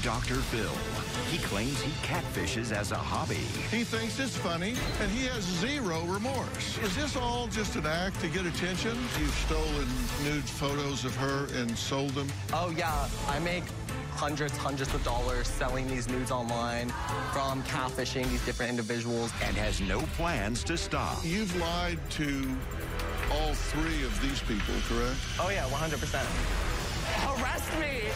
Dr. Phil. He claims he catfishes as a hobby. He thinks it's funny, and he has zero remorse. Is this all just an act to get attention? You've stolen nude photos of her and sold them? Oh, yeah. I make hundreds of dollars selling these nudes online from catfishing these different individuals. And has no plans to stop. You've lied to all three of these people, correct? Oh, yeah, 100%. Arrest me!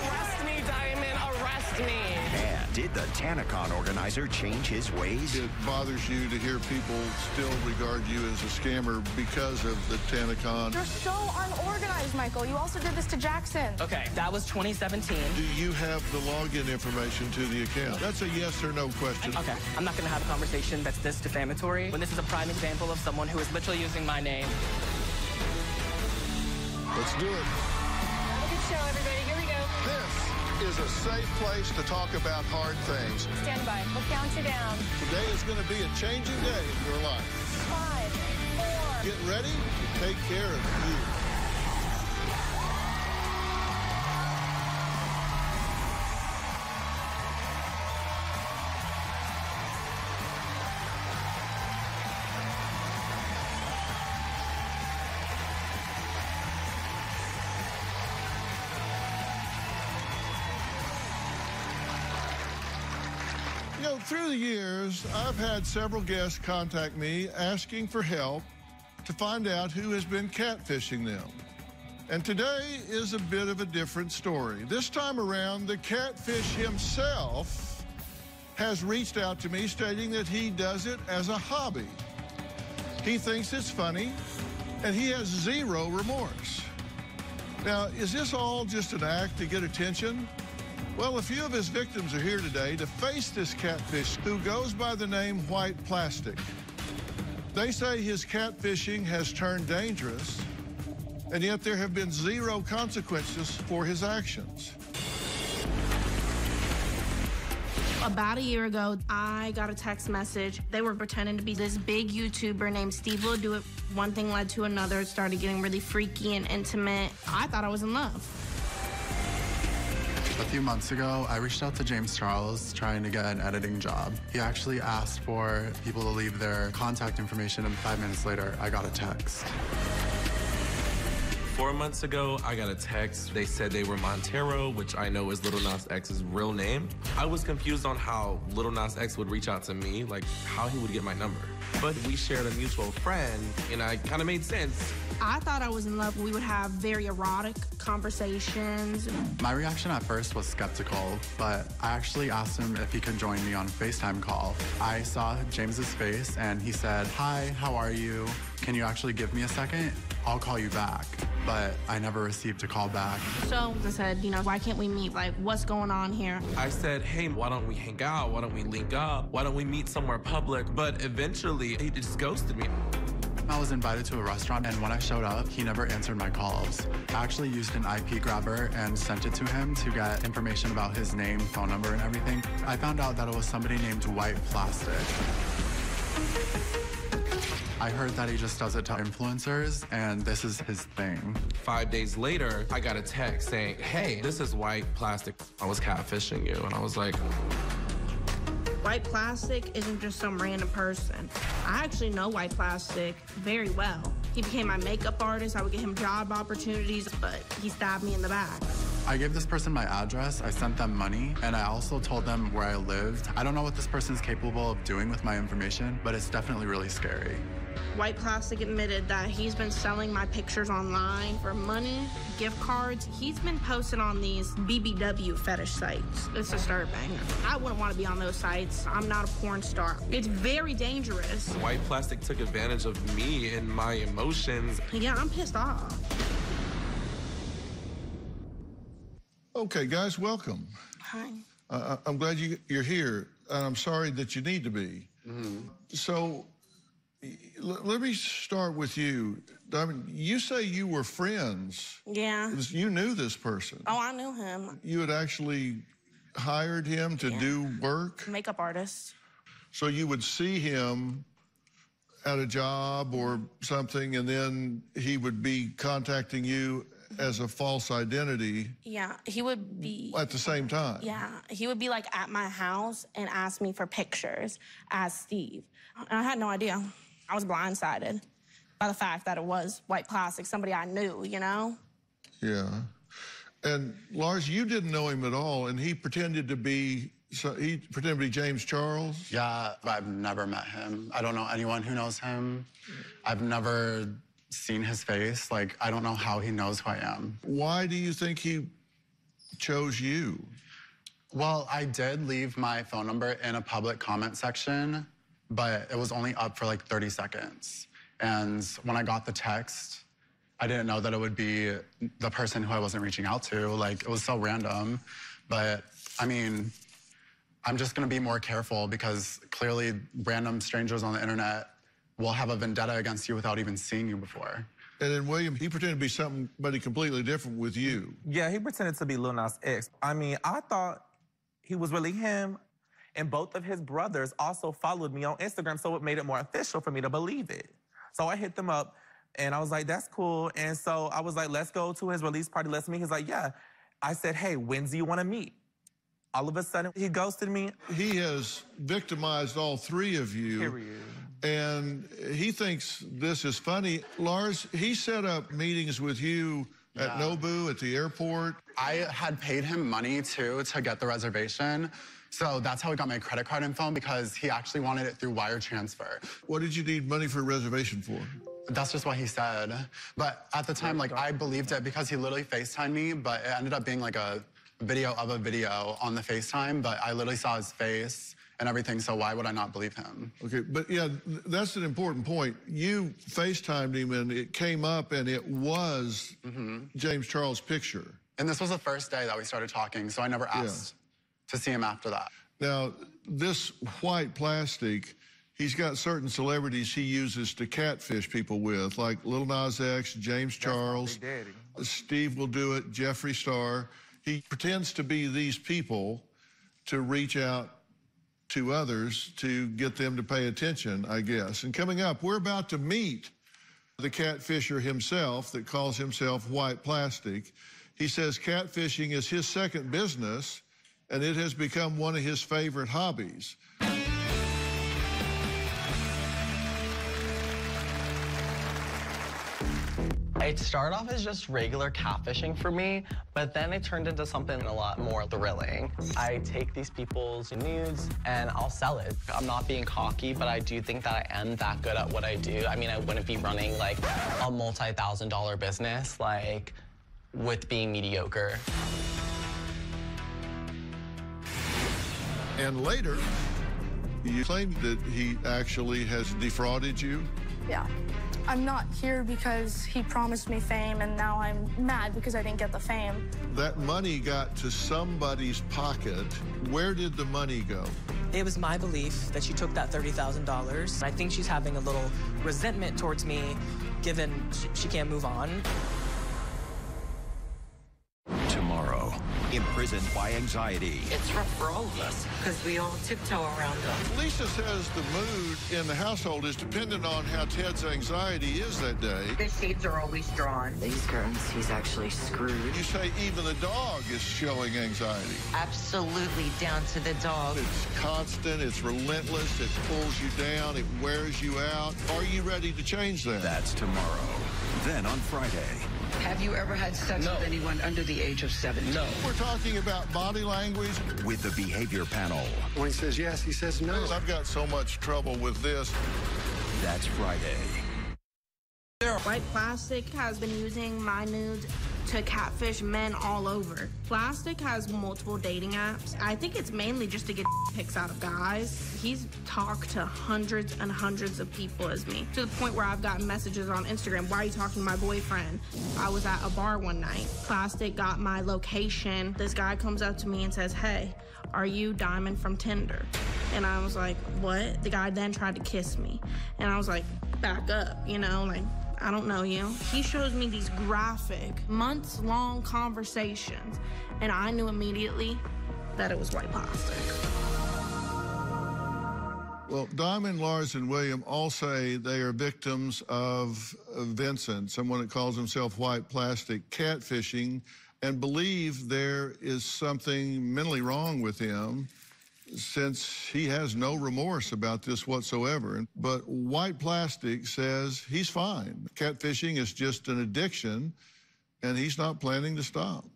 Arrest me, Diamond! Arrest me! And did the Tanacon organizer change his ways? It bothers you to hear people still regard you as a scammer because of the Tanacon. You're so unorganized, Michael. You also did this to Jackson. Okay, that was 2017. Do you have the login information to the account? That's a yes or no question. Okay, I'm not going to have a conversation that's this defamatory when this is a prime example of someone who is literally using my name. Let's do it. Good show, everybody. Here we go. This is a safe place to talk about hard things. Stand by. We'll count you down. Today is going to be a changing day in your life. 5, 4. Get ready to take care of you. You know, through the years, I've had several guests contact me asking for help to find out who has been catfishing them. And today is a bit of a different story. This time around, the catfish himself has reached out to me stating that he does it as a hobby. He thinks it's funny, and he has zero remorse. Now, is this all just an act to get attention? Well, a few of his victims are here today to face this catfish who goes by the name White Plastic. They say his catfishing has turned dangerous, and yet there have been zero consequences for his actions. About a year ago, I got a text message. They were pretending to be this big YouTuber named Steve Will Do It. One thing led to another. It started getting really freaky and intimate. I thought I was in love. A few months ago, I reached out to James Charles trying to get an editing job. He actually asked for people to leave their contact information, and 5 minutes later, I got a text. 4 months ago, I got a text. They said they were Montero, which I know is Lil Nas X's real name. I was confused on how Lil Nas X would reach out to me, like how he would get my number. But we shared a mutual friend, and I kind of made sense. I thought I was in love. We would have very erotic conversations. My reaction at first was skeptical, but I actually asked him if he could join me on a FaceTime call. I saw James's face, and he said, "Hi, how are you? Can you actually give me a second? I'll call you back." But I never received a call back. So I said, you know, why can't we meet? Like, what's going on here? I said, hey, why don't we hang out? Why don't we link up? Why don't we meet somewhere public? But eventually, he just ghosted me. I was invited to a restaurant, and when I showed up, he never answered my calls. I actually used an IP grabber and sent it to him to get information about his name, phone number, and everything. I found out that it was somebody named White Plastic. I heard that he just does it to influencers, and this is his thing. 5 days later, I got a text saying, hey, this is White Plastic. I was catfishing you. And I was like... White Plastic isn't just some random person. I actually know White Plastic very well. He became my makeup artist. I would get him job opportunities, but he stabbed me in the back. I gave this person my address, I sent them money, and I also told them where I lived. I don't know what this person's capable of doing with my information, but it's definitely really scary. White Plastic admitted that he's been selling my pictures online for money, gift cards. He's been posting on these BBW fetish sites. It's disturbing. I wouldn't want to be on those sites. I'm not a porn star. It's very dangerous. White Plastic took advantage of me and my emotions. Yeah, I'm pissed off. Okay, guys, welcome. Hi. I'm glad you're here, and I'm sorry that you need to be. So, let me start with you. Diamond, you say you were friends. Yeah. You knew this person. Oh, I knew him. You had actually hired him to do work? Makeup artist. So you would see him at a job or something, and then he would be contacting you as a false identity. Yeah, he would be... At the same time? Yeah, he would be, like, at my house and ask me for pictures as Steve. And I had no idea. I was blindsided by the fact that it was white plastic, somebody I knew, you know? Yeah. And, Lars, you didn't know him at all, and he pretended to be... So he pretended to be James Charles? Yeah, I've never met him. I don't know anyone who knows him. I've never seen his face. Like, I don't know how he knows who I am. Why do you think he chose you? Well, I did leave my phone number in a public comment section, but it was only up for like 30 seconds. And when I got the text, I didn't know that it would be the person who I wasn't reaching out to. Like, it was so random. But, I mean, I'm just gonna be more careful because clearly random strangers on the internet will have a vendetta against you without even seeing you before. And then William, he pretended to be somebody completely different with you. Yeah, he pretended to be Lil Nas X. I mean, I thought he was really him, and both of his brothers also followed me on Instagram, so it made it more official for me to believe it. So I hit them up, and I was like, that's cool. And so I was like, let's go to his release party, let's meet. He's like, yeah. I said, hey, when do you want to meet? All of a sudden, he ghosted me. He has victimized all three of you. Period. And he thinks this is funny. Lars, he set up meetings with you at Nobu, at the airport. I had paid him money, too, to get the reservation. So that's how he got my credit card info, because he actually wanted it through wire transfer. What did you need money for a reservation for? That's just what he said. But at the time, like, I believed it because he literally FaceTimed me, but it ended up being like a video of a video on the FaceTime, but I literally saw his face and everything, so why would I not believe him? Okay, but yeah, that's an important point. You FaceTimed him and it came up and it was James Charles' picture. And this was the first day that we started talking, so I never asked to see him after that. Now, this white plastic, he's got certain celebrities he uses to catfish people with, like Lil Nas X, James Charles, Steve will do it, Jeffree Star. He pretends to be these people to reach out to others to get them to pay attention, I guess. And coming up, we're about to meet the catfisher himself that calls himself White Plastic. He says catfishing is his second business, and it has become one of his favorite hobbies. It started off as just regular catfishing for me, but then it turned into something a lot more thrilling. I take these people's nudes and I'll sell it. I'm not being cocky, but I do think that I am that good at what I do. I mean, I wouldn't be running like a multi-thousand-dollar business like with being mediocre. And later, you claimed that he actually has defrauded you. Yeah. I'm not here because he promised me fame, and now I'm mad because I didn't get the fame. That money got to somebody's pocket. Where did the money go? It was my belief that she took that $30,000. I think she's having a little resentment towards me, given she can't move on. Tomorrow, imprisoned by anxiety. It's rough for all of us, because we all tiptoe around them. Lisa says the mood in the household is dependent on how Ted's anxiety is that day. The shades are always drawn. These curtains, he's actually screwed. You say even the dog is showing anxiety. Absolutely, down to the dog. It's constant, it's relentless, it pulls you down, it wears you out. Are you ready to change that? That's tomorrow. Then on Friday. Have you ever had sex with anyone under the age of 17? No. We're talking about body language. With the behavior panel. When he says yes, he says no. I've got so much trouble with this. That's Friday. White Plastic has been using my nudes to catfish men all over. Plastic has multiple dating apps. I think it's mainly just to get pics out of guys. He's talked to hundreds and hundreds of people as me, to the point where I've gotten messages on Instagram, why are you talking to my boyfriend? I was at a bar one night. Plastic got my location. This guy comes up to me and says, hey, are you Diamond from Tinder? And I was like, what? The guy then tried to kiss me. And I was like, back up, you know, like, I don't know you. He shows me these graphic, months-long conversations, and I knew immediately that it was White Plastic. Well, Diamond, Lars, and William all say they are victims of Vincent, someone that calls himself white plastic, catfishing, and believe there is something mentally wrong with him since he has no remorse about this whatsoever. But white plastic says he's fine. Catfishing is just an addiction, and he's not planning to stop.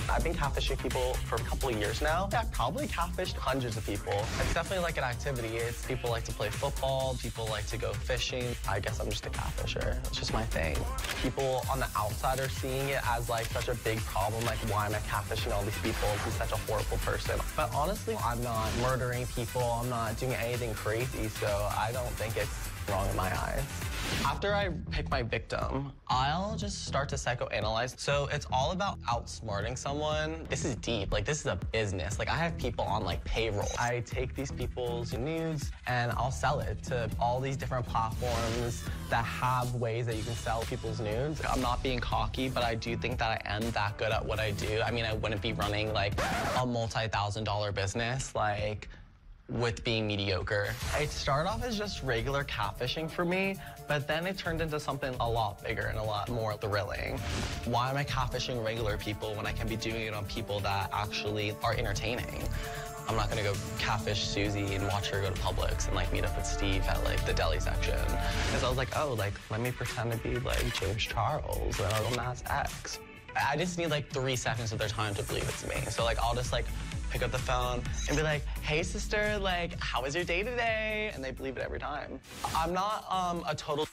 I've been catfishing people for a couple of years now. I've probably catfished hundreds of people. It's definitely like an activity. It's people like to play football, people like to go fishing. I guess I'm just a catfisher. It's just my thing. People on the outside are seeing it as like such a big problem. Like, why am I catfishing all these people? He's such a horrible person. But honestly, I'm not murdering people. I'm not doing anything crazy, so I don't think it's wrong in my eyes. After I pick my victim, I'll just start to psychoanalyze. So it's all about outsmarting someone. This is deep. Like, this is a business. Like, I have people on, like, payroll. I take these people's nudes and I'll sell it to all these different platforms that have ways that you can sell people's nudes. I'm not being cocky, but I do think that I am that good at what I do. I mean, I wouldn't be running, like, a multi-thousand-dollar business, like, with being mediocre. It started off as just regular catfishing for me, but then it turned into something a lot bigger and a lot more thrilling. Why am I catfishing regular people when I can be doing it on people that actually are entertaining? I'm not gonna go catfish Susie and watch her go to Publix and like meet up with Steve at like the deli section. Because I was like, oh, like let me pretend to be like James Charles and Lil Nas X. I just need like 3 seconds of their time to believe it's me. So like I'll just like pick up the phone and be like, hey sister, like how was your day today? And they believe it every time. I'm not a total.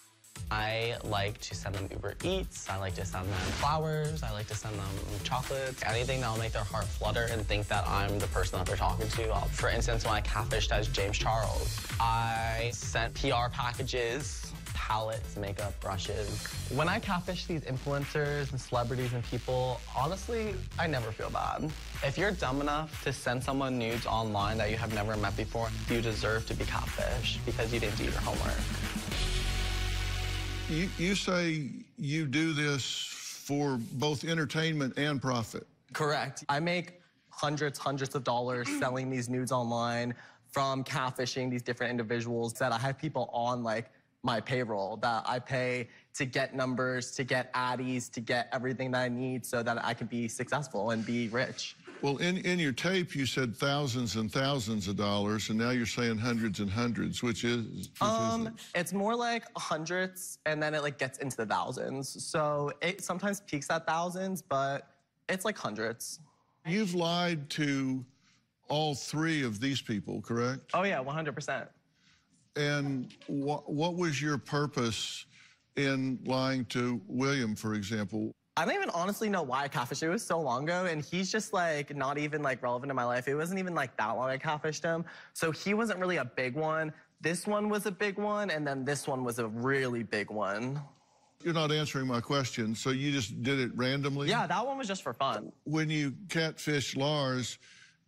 I like to send them Uber Eats. I like to send them flowers. I like to send them chocolates. Anything that'll make their heart flutter and think that I'm the person that they're talking to. For instance, when I catfished as James Charles, I sent PR packages, palettes, makeup, brushes. When I catfish these influencers and celebrities and people, honestly, I never feel bad. If you're dumb enough to send someone nudes online that you have never met before, you deserve to be catfished because you didn't do your homework. You say you do this for both entertainment and profit. Correct. I make hundreds of dollars selling these nudes online from catfishing these different individuals that I have people on like my payroll that I pay to get numbers, to get addies, to get everything that I need so that I can be successful and be rich. Well, in your tape, you said thousands and thousands of dollars, and now you're saying hundreds and hundreds, which is it? It's more like hundreds, and then it like gets into the thousands. So it sometimes peaks at thousands, but it's like hundreds. You've lied to all 3 of these people, correct? Oh yeah, 100%. And what was your purpose in lying to William, for example? I don't even honestly know why I catfished. It was so long ago, and he's just like not even like relevant in my life. It wasn't even like that long I catfished him. So he wasn't really a big one. This one was a big one, and then this one was a really big one. You're not answering my question, so you just did it randomly? Yeah, that one was just for fun. When you catfished Lars,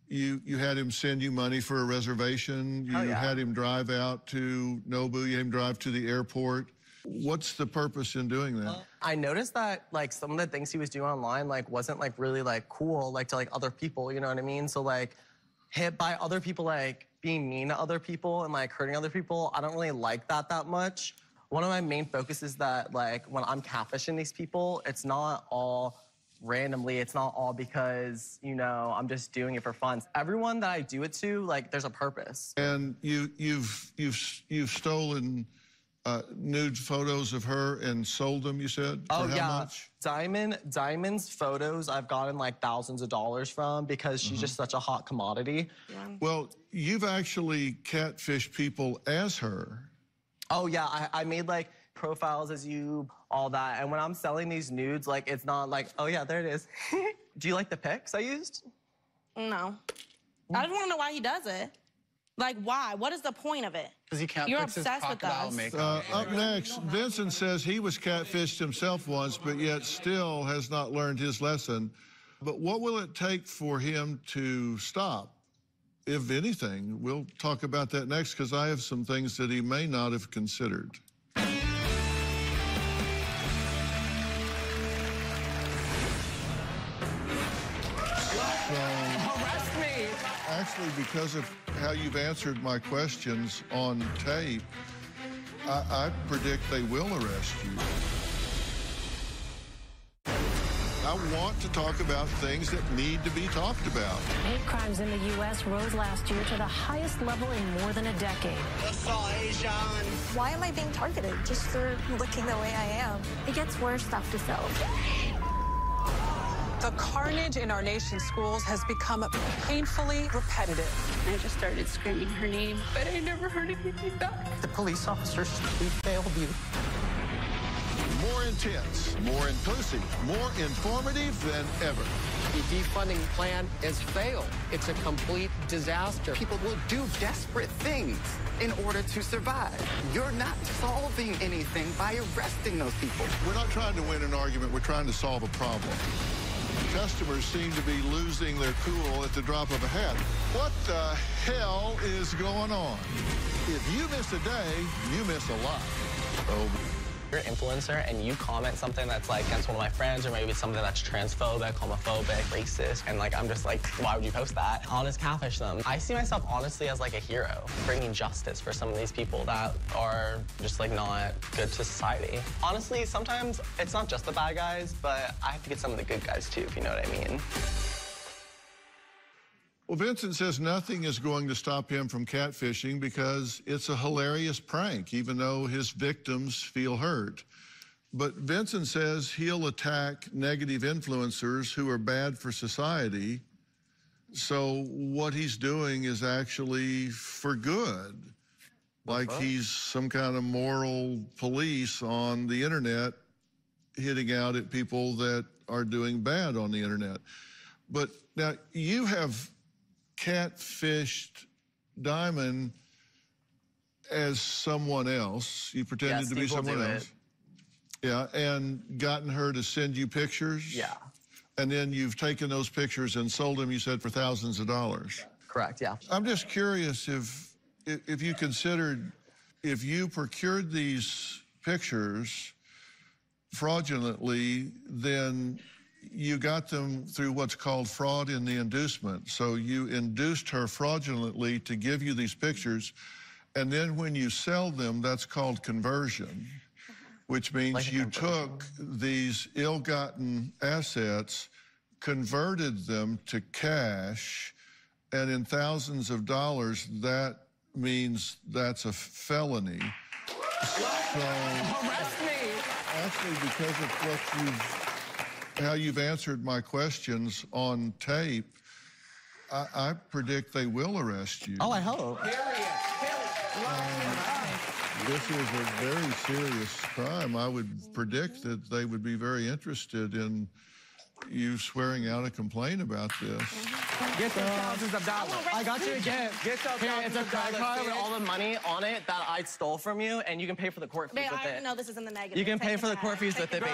you had him send you money for a reservation. You had him drive out to Nobu. You had him drive to the airport. What's the purpose in doing that? I noticed that like some of the things he was doing online like wasn't like really like cool like to like other people, you know what I mean? So like hit by other people like being mean to other people and like hurting other people, I don't really like that much. One of my main focuses that like when I'm catfishing these people, it's not all randomly, it's not all because, you know, I'm just doing it for fun. Everyone that I do it to, like there's a purpose. And you've stolen nude photos of her and sold them, you said? Oh, for yeah. How much? Diamond's photos I've gotten like thousands of dollars from because she's just such a hot commodity. Yeah. Well, you've actually catfished people as her. Oh, yeah. I made like profiles as you, all that. And when I'm selling these nudes, like it's not like, oh, yeah, there it is. Do you like the pics I used? No. I just want to know why he does it. Like, why? What is the point of it? Because he can't You're fix his obsessed with crocodile us. makeup. Up next, Vincent says he was catfished himself once, but yet still has not learned his lesson. But what will it take for him to stop, if anything? We'll talk about that next, because I have some things that he may not have considered. Arrest me! Actually, because of how you've answered my questions on tape, I predict they will arrest you. I want to talk about things that need to be talked about. Hate crimes in the U.S. rose last year to the highest level in more than a decade. Why am I being targeted just for looking the way I am? It gets worse after film. The carnage in our nation's schools has become painfully repetitive. I just started screaming her name, but I never heard anything back. The police officers simply failed you. More intense, more inclusive, more informative than ever. The defunding plan has failed. It's a complete disaster. People will do desperate things in order to survive. You're not solving anything by arresting those people. We're not trying to win an argument. We're trying to solve a problem. Customers seem to be losing their cool at the drop of a hat. What the hell is going on? If you miss a day, you miss a lot. Oh. You're an influencer and you comment something that's like against one of my friends, or maybe something that's transphobic, homophobic, racist, and like I'm just like, why would you post that? I'll just catfish them. I see myself honestly as like a hero, bringing justice for some of these people that are just like not good to society. Honestly, sometimes it's not just the bad guys, but I have to get some of the good guys too, if you know what I mean. Well, Vincent says nothing is going to stop him from catfishing because it's a hilarious prank, even though his victims feel hurt. But Vincent says he'll attack negative influencers who are bad for society. So what he's doing is actually for good. Like he's some kind of moral police on the internet hitting out at people that are doing bad on the internet. But now you have catfished Diamond as someone else. You pretended to be someone else. Yeah, and gotten her to send you pictures? Yeah. And then you've taken those pictures and sold them, you said, for thousands of dollars. Correct, yeah. I'm just curious if you considered, if you procured these pictures fraudulently, then you got them through what's called fraud in the inducement. So you induced her fraudulently to give you these pictures, and then when you sell them, that's called conversion, which means like you took these ill-gotten assets, converted them to cash, and in thousands of dollars, that means that's a felony. So, arrest me! Actually, because of how you've answered my questions on tape, I predict they will arrest you. Oh, I hope. This is a very serious crime. I would predict that they would be very interested in you swearing out a complaint about this. Get the thousands of dollars. I got you again. Get the thousands of dollars. It's a credit card with all the money on it that I stole from you, and you can pay for the court fees with it. I know this is in the negative. You can pay for the court fees with it, baby.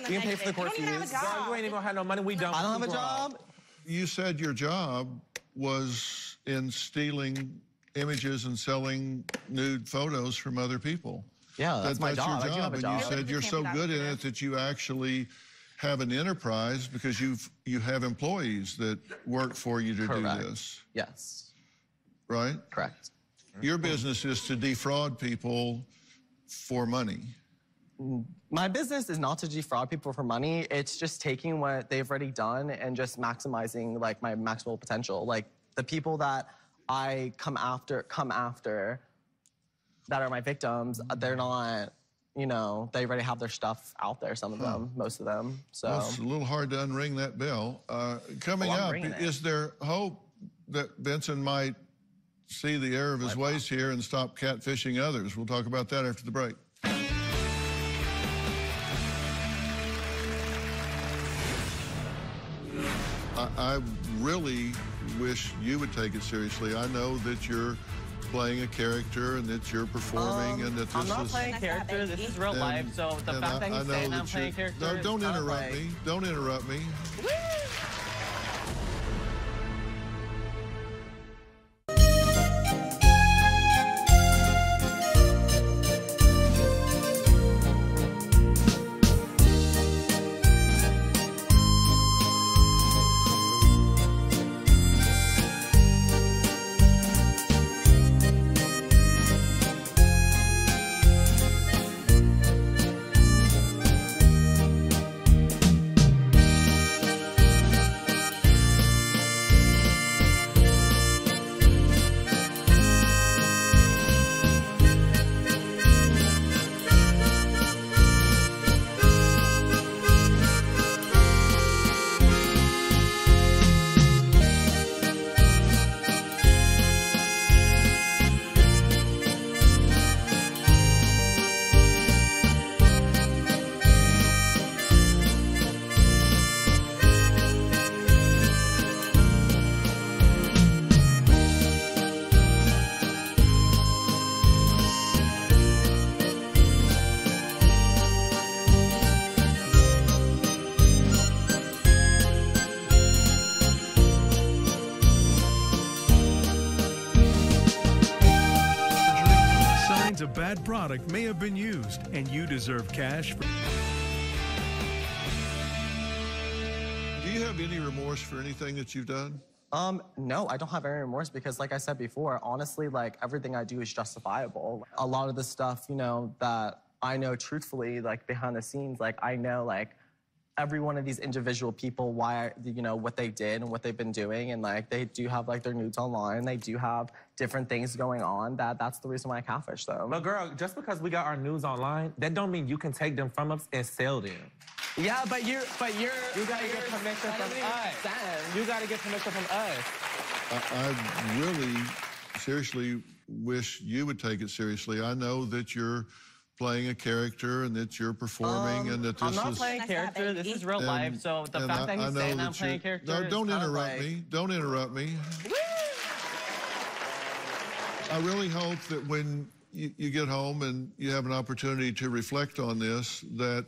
You can pay for the court fees. You ain't even gonna have no money. We don't. I don't have a job. You said your job was in stealing images and selling nude photos from other people. Yeah, that's my job. Your job. I do have a job. And you said you're so good in it that you actually have an enterprise because you have employees that work for you to do this. Yes. Right? Correct. Your business is to defraud people for money. My business is not to defraud people for money. It's just taking what they've already done and just maximizing like my maximal potential. Like the people that I come after that are my victims, they're not, you know, they already have their stuff out there, some of them, most of them. So well, it's a little hard to unring that bell. Coming up, is there hope that Vincent might see the error of his ways here and stop catfishing others? We'll talk about that after the break. I really wish you would take it seriously. I know that you're playing a character and that you're performing and that this is... I'm not playing a character. This is real life. So the fact that he's saying I'm playing a character... No, don't interrupt me. Don't interrupt me. a bad product may have been used, and you deserve cash for... Do you have any remorse for anything that you've done? No, I don't have any remorse because, like I said before, honestly, like, everything I do is justifiable. A lot of the stuff, you know, that I know truthfully, like, behind the scenes, like, I know, like, every one of these individual people, why, you know, what they did and what they've been doing, and, like, they do have, like, their nudes online. They do have different things going on. That's the reason why I catfish them. But, girl, just because we got our nudes online, that don't mean you can take them from us and sell them. Yeah, but you gotta get permission from us. You gotta get permission from us. I really seriously wish you would take it seriously. I know that you're playing a character and that you're performing and that this is... I'm not playing character. This is real life. So the fact that he's saying I'm playing character... No, don't interrupt me. Don't interrupt me. I really hope that when you get home and you have an opportunity to reflect on this, that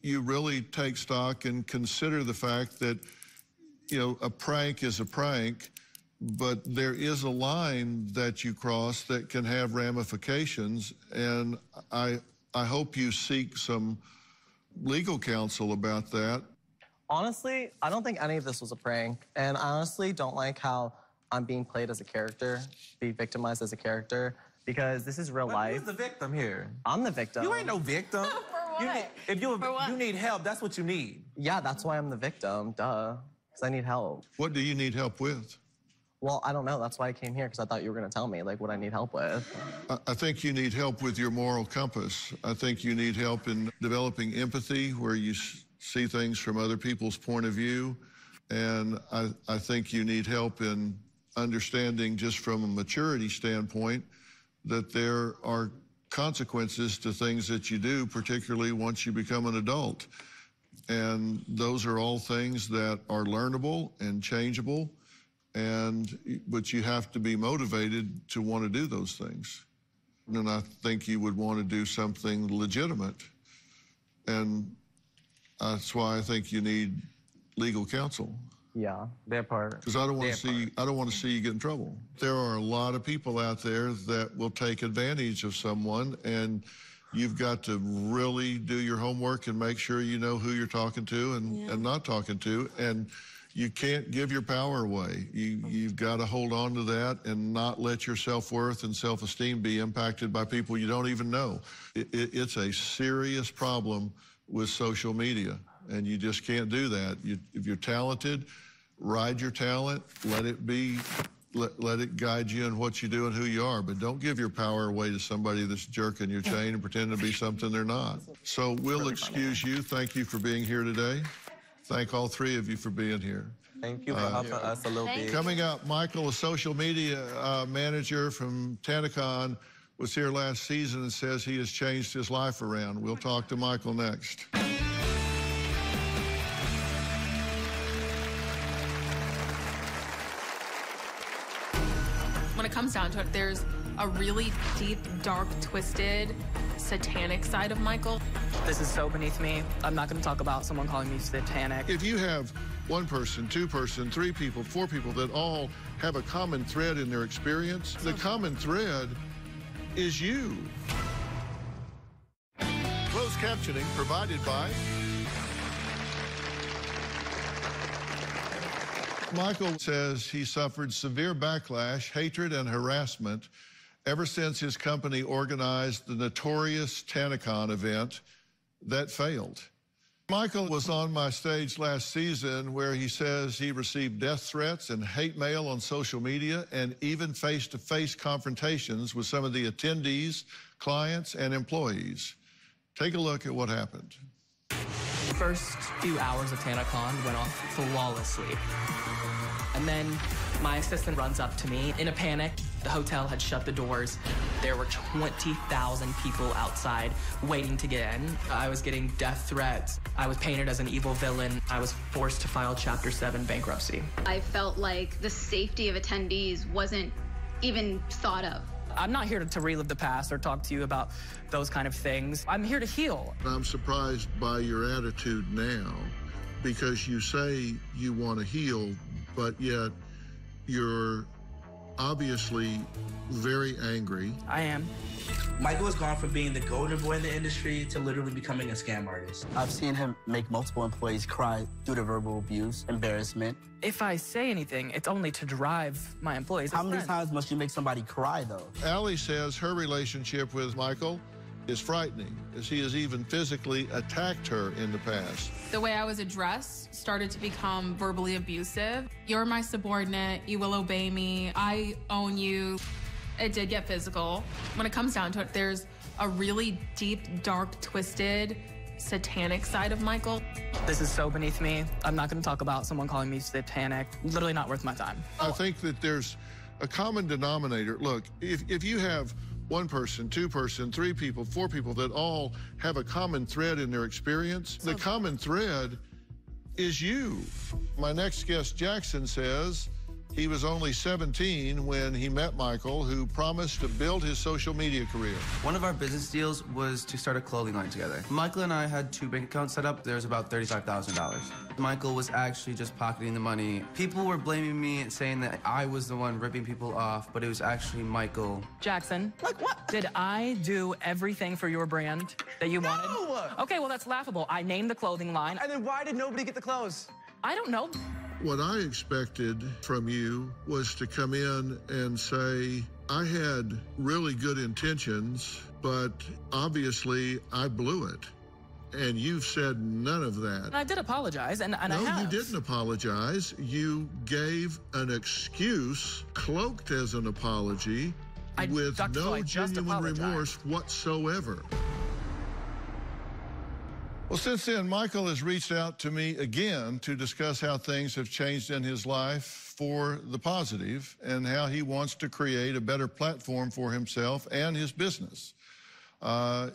you really take stock and consider the fact that, you know, a prank is a prank, but there is a line that you cross that can have ramifications, and I hope you seek some legal counsel about that. Honestly, I don't think any of this was a prank, and I honestly don't like how I'm being played as a character, be victimized as a character, because this is real life. Who's the victim here? I'm the victim. You ain't no victim. For what? You need help, that's what you need. Yeah, that's why I'm the victim, duh, because I need help. What do you need help with? Well, I don't know. That's why I came here, because I thought you were going to tell me, like, what I need help with. I think you need help with your moral compass. I think you need help in developing empathy, where you see things from other people's point of view. And I think you need help in understanding, just from a maturity standpoint, that there are consequences to things that you do, particularly once you become an adult. And those are all things that are learnable and changeable. But you have to be motivated to want to do those things. And I think you would want to do something legitimate. And that's why I think you need legal counsel. Yeah, that part. Because I don't want to see you get in trouble. There are a lot of people out there that will take advantage of someone, and you've got to really do your homework and make sure you know who you're talking to and not talking to. And you can't give your power away. You've got to hold on to that and not let your self-worth and self-esteem be impacted by people you don't even know. It's a serious problem with social media, and you just can't do that. If you're talented, ride your talent, let it guide you in what you do and who you are, but don't give your power away to somebody that's jerking your chain and pretending to be something they're not. So we'll excuse you. Thank you for being here today. Thank all three of you for being here. Thank you for helping us a little bit. Coming up, Michael, a social media manager from TanaCon, was here last season and says he has changed his life around. We'll talk to Michael next. When it comes down to it, there's a really deep, dark, twisted, satanic side of Michael. This is so beneath me. I'm not going to talk about someone calling me satanic. If you have one person, two person, three people, four people that all have a common thread in their experience, the common thread is you. Closed captioning provided by Michael says he suffered severe backlash, hatred, and harassment ever since his company organized the notorious TanaCon event that failed. Michael was on my stage last season where he says he received death threats and hate mail on social media and even face-to-face confrontations with some of the attendees, clients, and employees. Take a look at what happened. The first few hours of TanaCon went off flawlessly. And then my assistant runs up to me in a panic. The hotel had shut the doors. There were 20,000 people outside waiting to get in. I was getting death threats. I was painted as an evil villain. I was forced to file Chapter 7 bankruptcy. I felt like the safety of attendees wasn't even thought of. I'm not here to relive the past or talk to you about those kind of things. I'm here to heal. I'm surprised by your attitude now, because you say you want to heal, but yet you're obviously very angry. I am. Michael has gone from being the golden boy in the industry to literally becoming a scam artist. I've seen him make multiple employees cry due to verbal abuse, embarrassment. If I say anything, it's only to drive my employees. How many times must you make somebody cry, though? Allie says her relationship with Michael is frightening, as he has even physically attacked her in the past. The way I was addressed started to become verbally abusive. You're my subordinate. You will obey me. I own you. It did get physical. When it comes down to it, there's a really deep, dark, twisted, satanic side of Michael. This is so beneath me. I'm not going to talk about someone calling me satanic. Literally not worth my time. I think that there's a common denominator. Look, if you have one person, two person, three people, four people that all have a common thread in their experience, the common thread is you. My next guest, Jackson, says he was only 17 when he met Michael, who promised to build his social media career. One of our business deals was to start a clothing line together. Michael and I had 2 bank accounts set up. There was about $35,000. Michael was actually just pocketing the money. People were blaming me and saying that I was the one ripping people off, but it was actually Michael. Jackson. Like what? Did I do everything for your brand that you wanted? No! Okay, well, that's laughable. I named the clothing line. And then why did nobody get the clothes? I don't know. What I expected from you was to come in and say, I had really good intentions, but obviously I blew it. And you've said none of that. I did apologize, and I have. No, you didn't apologize. You gave an excuse cloaked as an apology with no genuine remorse whatsoever. Well, since then, Michael has reached out to me again to discuss how things have changed in his life for the positive and how he wants to create a better platform for himself and his business.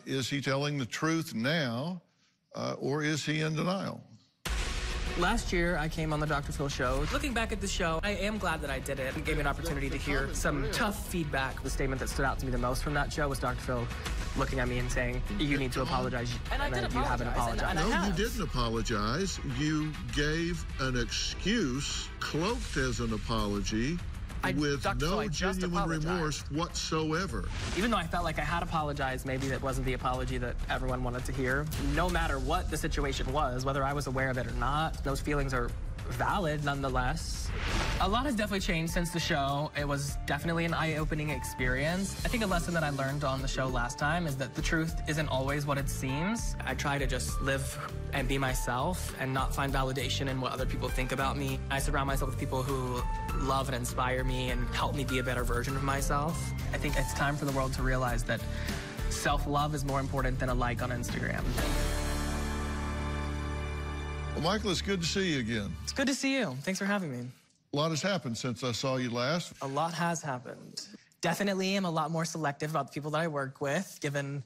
Is he telling the truth now, or is he in denial? Last year, I came on the Dr. Phil show. Looking back at the show, I am glad that I did it. It gave me an opportunity to hear some tough feedback. The statement that stood out to me the most from that show was Dr. Phil looking at me and saying, you need to apologize. And I did apologize. You haven't apologized. No, you didn't apologize. You gave an excuse cloaked as an apology with no genuine remorse whatsoever. Even though I felt like I had apologized, maybe that wasn't the apology that everyone wanted to hear. No matter what the situation was, whether I was aware of it or not, those feelings are valid nonetheless. A lot has definitely changed since the show. It was definitely an eye-opening experience. I think a lesson that I learned on the show last time is that the truth isn't always what it seems. I try to just live and be myself and not find validation in what other people think about me. I surround myself with people who love and inspire me and help me be a better version of myself. I think it's time for the world to realize that self-love is more important than a like on Instagram. Well, Michael, it's good to see you again. It's good to see you. Thanks for having me. A lot has happened since I saw you last. A lot has happened. Definitely am a lot more selective about the people that I work with, given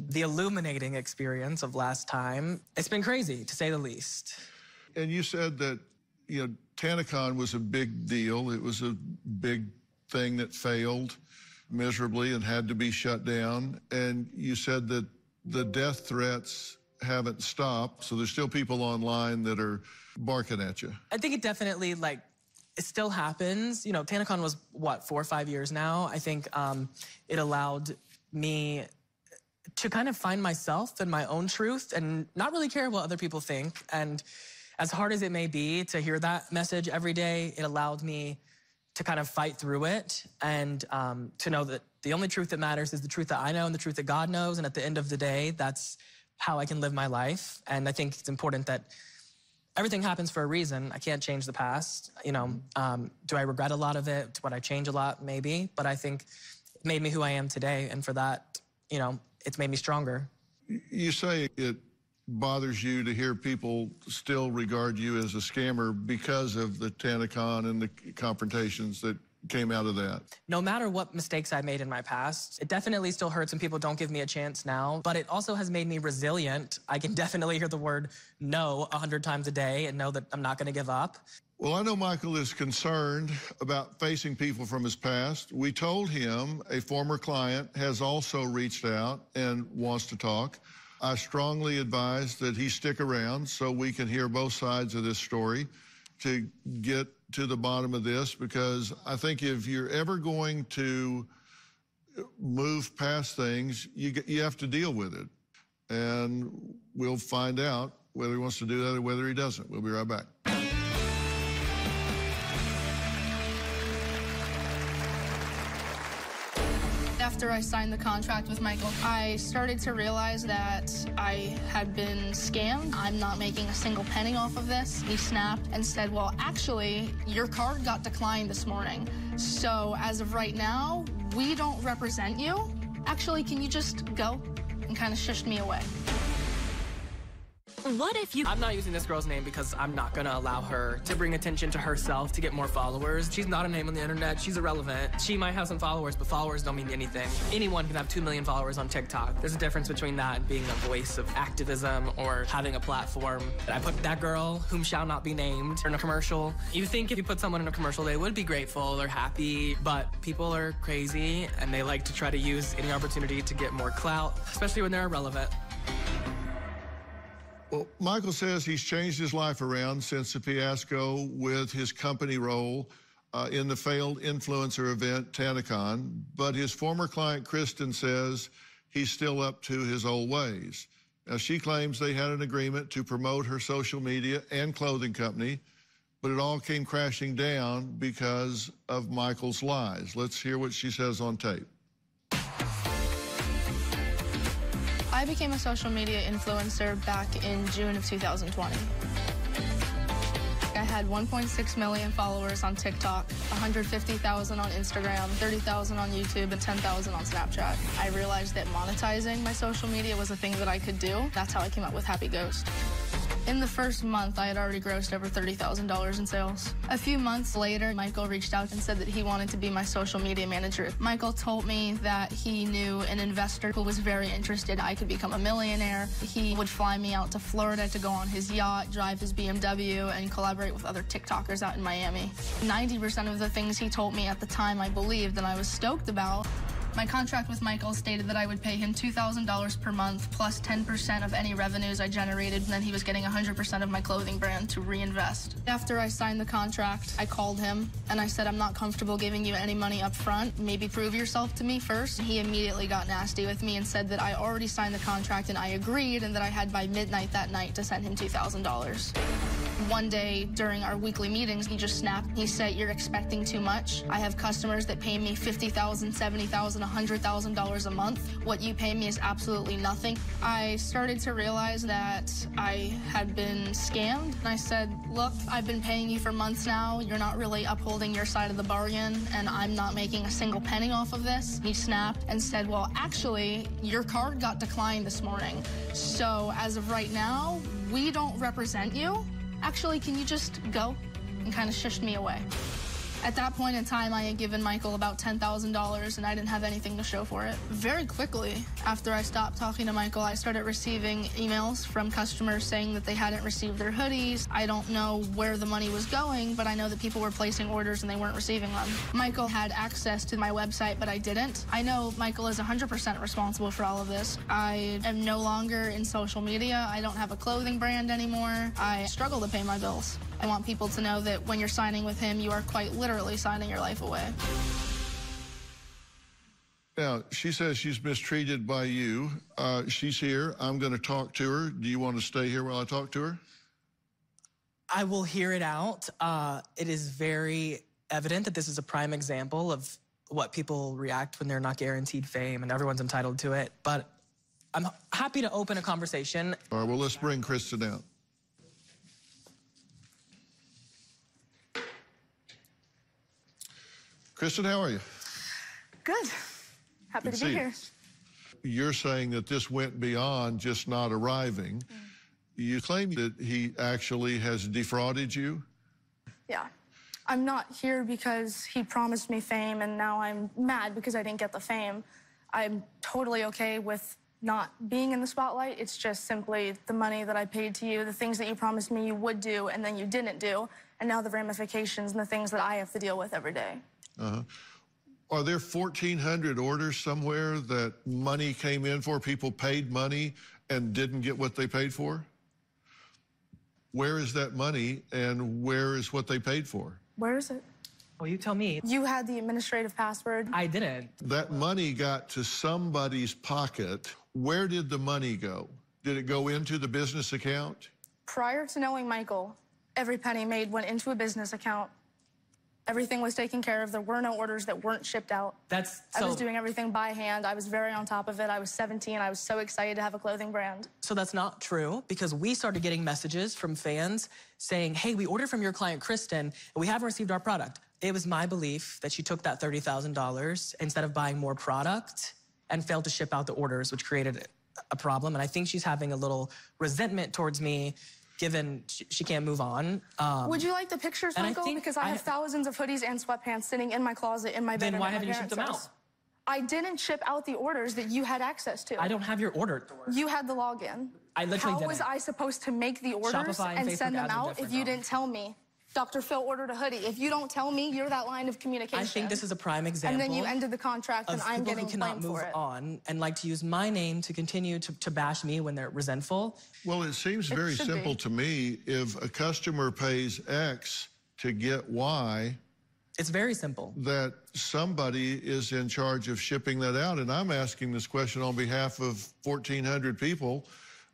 the illuminating experience of last time. It's been crazy, to say the least. And you said that, you know, TanaCon was a big deal. It was a big thing that failed miserably and had to be shut down. And you said that the death threats haven't stopped, so there's still people online that are barking at you. I think it definitely, like, it still happens. You know, TanaCon was, what, 4 or 5 years now? I think it allowed me to kind of find myself and my own truth and not really care what other people think. And as hard as it may be to hear that message every day, it allowed me to kind of fight through it and to know that the only truth that matters is the truth that I know and the truth that God knows. And at the end of the day, that's how I can live my life. And I think it's important that everything happens for a reason. I can't change the past. You know, do I regret a lot of it? Would I change a lot? Maybe. But I think it made me who I am today. And for that, you know, it's made me stronger. You say it bothers you to hear people still regard you as a scammer because of the TanaCon and the confrontations that came out of that. No matter what mistakes I made in my past, it definitely still hurts when people don't give me a chance now, but it also has made me resilient. I can definitely hear the word no 100 times a day and know that I'm not going to give up. Well, I know Michael is concerned about facing people from his past. We told him a former client has also reached out and wants to talk. I strongly advise that he stick around so we can hear both sides of this story to get to the bottom of this, because I think if you're ever going to move past things, you have to deal with it. And we'll find out whether he wants to do that or whether he doesn't. We'll be right back. After I signed the contract with Michael, I started to realize that I had been scammed. I'm not making a single penny off of this. He snapped and said, well, actually, your card got declined this morning. So as of right now, we don't represent you. Actually, can you just go? And kind of shushed me away. What if you... I'm not using this girl's name because I'm not going to allow her to bring attention to herself to get more followers. She's not a name on the internet. She's irrelevant. She might have some followers, but followers don't mean anything. Anyone can have 2 million followers on TikTok. There's a difference between that and being a voice of activism or having a platform. I put that girl, whom shall not be named, in a commercial. You think if you put someone in a commercial, they would be grateful or happy, but people are crazy and they like to try to use any opportunity to get more clout, especially when they're irrelevant. Well, Michael says he's changed his life around since the fiasco with his company role in the failed influencer event, TanaCon, but his former client, Kristen, says he's still up to his old ways. Now, she claims they had an agreement to promote her social media and clothing company, but it all came crashing down because of Michael's lies. Let's hear what she says on tape. I became a social media influencer back in June of 2020. I had 1.6 million followers on TikTok, 150,000 on Instagram, 30,000 on YouTube, and 10,000 on Snapchat. I realized that monetizing my social media was a thing that I could do. That's how I came up with Happy Ghost. In the first month, I had already grossed over $30,000 in sales. A few months later, Michael reached out and said that he wanted to be my social media manager. Michael told me that he knew an investor who was very interested I could become a millionaire. He would fly me out to Florida to go on his yacht, drive his BMW, and collaborate with other TikTokers out in Miami. 90% of the things he told me at the time I believed and I was stoked about. My contract with Michael stated that I would pay him $2,000 per month plus 10% of any revenues I generated, and then he was getting 100% of my clothing brand to reinvest. After I signed the contract, I called him and I said, I'm not comfortable giving you any money up front. Maybe prove yourself to me first. He immediately got nasty with me and said that I already signed the contract and I agreed, and that I had by midnight that night to send him $2,000. One day during our weekly meetings, he just snapped. He said, you're expecting too much. I have customers that pay me $50,000, $70,000, $100,000 a month. What you pay me is absolutely nothing. I started to realize that I had been scammed. And I said, look, I've been paying you for months now. You're not really upholding your side of the bargain, and I'm not making a single penny off of this. He snapped and said, well, actually, your card got declined this morning. So as of right now, we don't represent you. Actually, can you just go? And kind of shushed me away. At that point in time, I had given Michael about $10,000, and I didn't have anything to show for it. Very quickly, after I stopped talking to Michael, I started receiving emails from customers saying that they hadn't received their hoodies. I don't know where the money was going, but I know that people were placing orders and they weren't receiving them. Michael had access to my website, but I didn't. I know Michael is 100% responsible for all of this. I am no longer in social media. I don't have a clothing brand anymore. I struggle to pay my bills. I want people to know that when you're signing with him, you are quite literally signing your life away. Now, she says she's mistreated by you. She's here. I'm going to talk to her. Do you want to stay here while I talk to her? I will hear it out. It is very evident that this is a prime example of what people react when they're not guaranteed fame, and everyone's entitled to it. But I'm happy to open a conversation. All right, well, let's bring Kristen out. Kristen, how are you? Good. Happy to be here. You're saying that this went beyond just not arriving. You claim that he actually has defrauded you? Yeah. I'm not here because he promised me fame, and now I'm mad because I didn't get the fame. I'm totally okay with not being in the spotlight. It's just simply the money that I paid to you, the things that you promised me you would do, and then you didn't do, and now the ramifications and the things that I have to deal with every day. Are there 1,400 orders somewhere that money came in for, people paid money and didn't get what they paid for? Where is that money, and where is what they paid for? Where is it? Well, you tell me. You had the administrative password. I didn't. That money got to somebody's pocket. Where did the money go? Did it go into the business account? Prior to knowing Michael, every penny made went into a business account. Everything was taken care of. There were no orders that weren't shipped out. I was doing everything by hand. I was very on top of it. I was 17. I was so excited to have a clothing brand. So that's not true, because we started getting messages from fans saying, hey, we ordered from your client, Kristen, and we haven't received our product. It was my belief that she took that $30,000 instead of buying more product and failed to ship out the orders, which created a problem. And I think she's having a little resentment towards me, given she can't move on. Would you like the pictures, Michael? Because I have thousands of hoodies and sweatpants sitting in my closet in my bedroom. Then why haven't you shipped them out? I didn't ship out the orders that you had access to. I don't have your order. You had the login. I literally How didn't. was I supposed to make the orders and send them out if you didn't tell me? Dr. Phil ordered a hoodie. If you don't tell me, you're that line of communication. I think this is a prime example. And then you ended the contract, and I'm getting blamed for it. On and like to use my name to continue to bash me when they're resentful. Well, it seems very simple to me. If a customer pays X to get Y, it's very simple. That somebody is in charge of shipping that out. And I'm asking this question on behalf of 1,400 people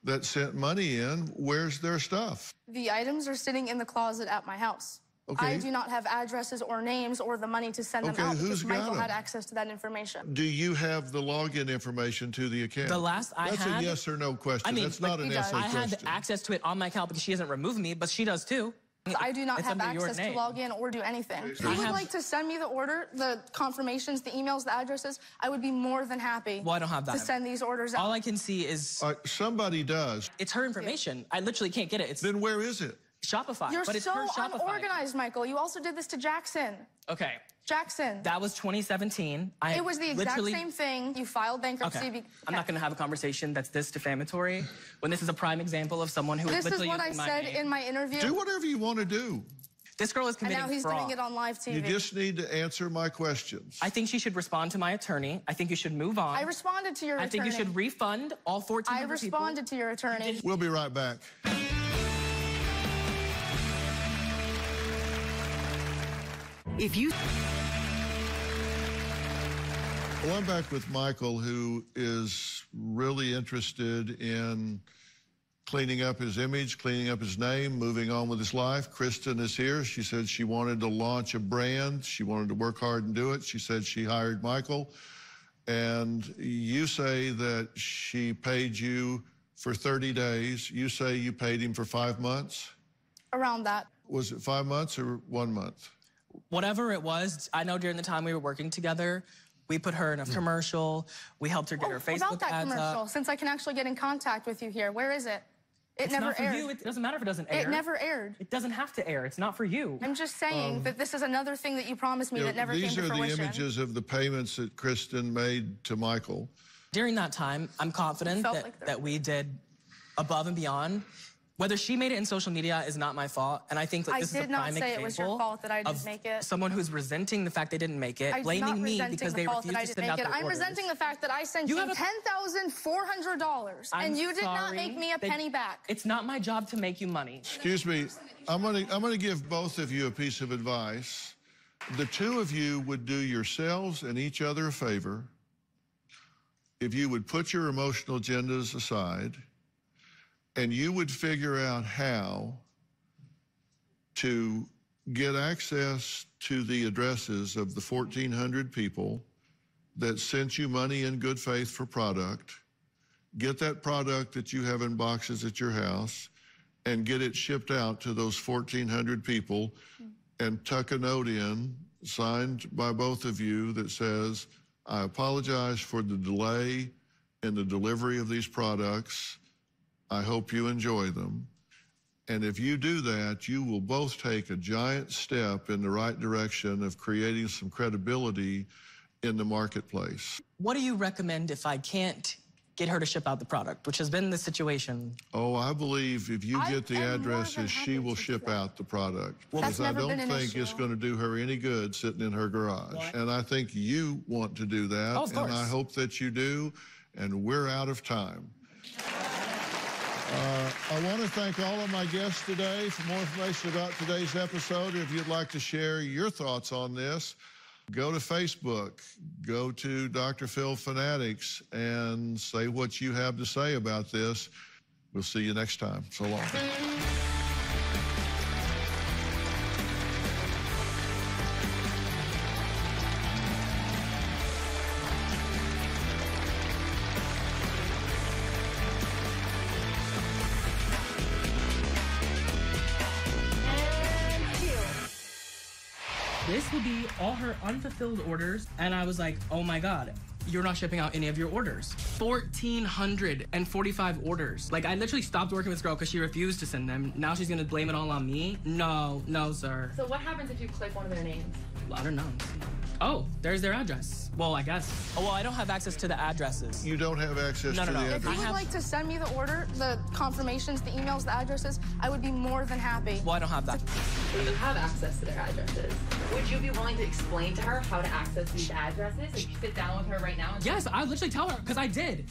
that sent money in. Where's their stuff? The items are sitting in the closet at my house. Okay. I do not have addresses or names or the money to send them out because Michael had access to that information. Do you have the login information to the account? The last I had... That's a yes or no question. I mean, that's not an essay question. I had access to it on my account because she hasn't removed me, but she does too. I do not have access to log in or do anything. If you would like to send me the order, the confirmations, the emails, the addresses, I would be more than happy I don't have that. to send these orders out. All I can see is... somebody does. It's her information. I literally can't get it. Then where is it? Shopify. You're but it's so her Shopify. unorganized, Michael. You also did this to Jackson. Okay. Jackson. That was 2017. It was the exact same thing. You filed bankruptcy. Okay. I'm not going to have a conversation that's this defamatory when this is a prime example of someone who is literally using my name. This is what I said in my interview. Do whatever you want to do. This girl is committing fraud. And now he's doing it on live TV. You just need to answer my questions. I think she should respond to my attorney. I think you should move on. I responded to your attorney. I think you should refund all 14 people. I responded to your attorney. We'll be right back. If you... Well, I'm back with Michael, who is really interested in cleaning up his image, cleaning up his name, moving on with his life. Kristen is here. She said she wanted to launch a brand. She wanted to work hard and do it. She said she hired Michael. And you say that she paid you for 30 days. You say you paid him for 5 months? Around that. Was it 5 months or 1 month? Whatever it was, I know during the time we were working together, we put her in a commercial. We helped her get her Facebook about that ads commercial, up. since I can actually get in contact with you here, where is it? It never not for aired. you. It doesn't matter if it doesn't air. It never aired. It doesn't have to air. It's not for you. I'm just saying that this is another thing that you promised me that never came to fruition. These are the images of the payments that Kristen made to Michael. During that time, I'm confident that we did above and beyond. Whether she made it in social media is not my fault, and I think that this is a prime example. I did not say it was your fault that I didn't make it. Someone who's resenting the fact they didn't make it, blaming me because they refused to send out their orders. I'm resenting the fact that I sent you $10,400 and you did not make me a penny back. It's not my job to make you money. Excuse me, I'm gonna give both of you a piece of advice. The two of you would do yourselves and each other a favor if you would put your emotional agendas aside and you would figure out how to get access to the addresses of the 1,400 people that sent you money in good faith for product, get that product that you have in boxes at your house, and get it shipped out to those 1,400 people, and tuck a note in, signed by both of you, that says, I apologize for the delay in the delivery of these products. I hope you enjoy them. And if you do that, you will both take a giant step in the right direction of creating some credibility in the marketplace. What do you recommend if I can't get her to ship out the product, which has been the situation? Oh, I believe if you get the addresses, she will ship out the product. Because I don't think it's going to do her any good sitting in her garage. And I think you want to do that. Oh, of course. And I hope that you do. And we're out of time. I want to thank all of my guests today. For more information about today's episode, if you'd like to share your thoughts on this, go to Facebook, go to Dr. Phil Fanatics, and say what you have to say about this. We'll see you next time. So long. This will be all her unfulfilled orders, and I was like, oh my God, you're not shipping out any of your orders. 1,445 orders. Like, I literally stopped working with this girl because she refused to send them. Now she's gonna blame it all on me? No, sir. So what happens if you click one of their names? I don't know. Oh, there's their address. Well, I guess. Oh, well, I don't have access to the addresses. You don't have access to the address? If you would like to send me the order, the confirmations, the emails, the addresses, I would be more than happy. Well, I don't have that. So you have access to their addresses. Would you be willing to explain to her how to access these addresses? If you sit down with her right now? And yes, I literally tell her, because I did.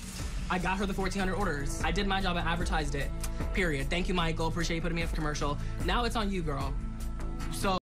I got her the 1,400 orders. I did my job, I advertised it. Period. Thank you, Michael. Appreciate you putting me in a commercial. Now it's on you, girl. So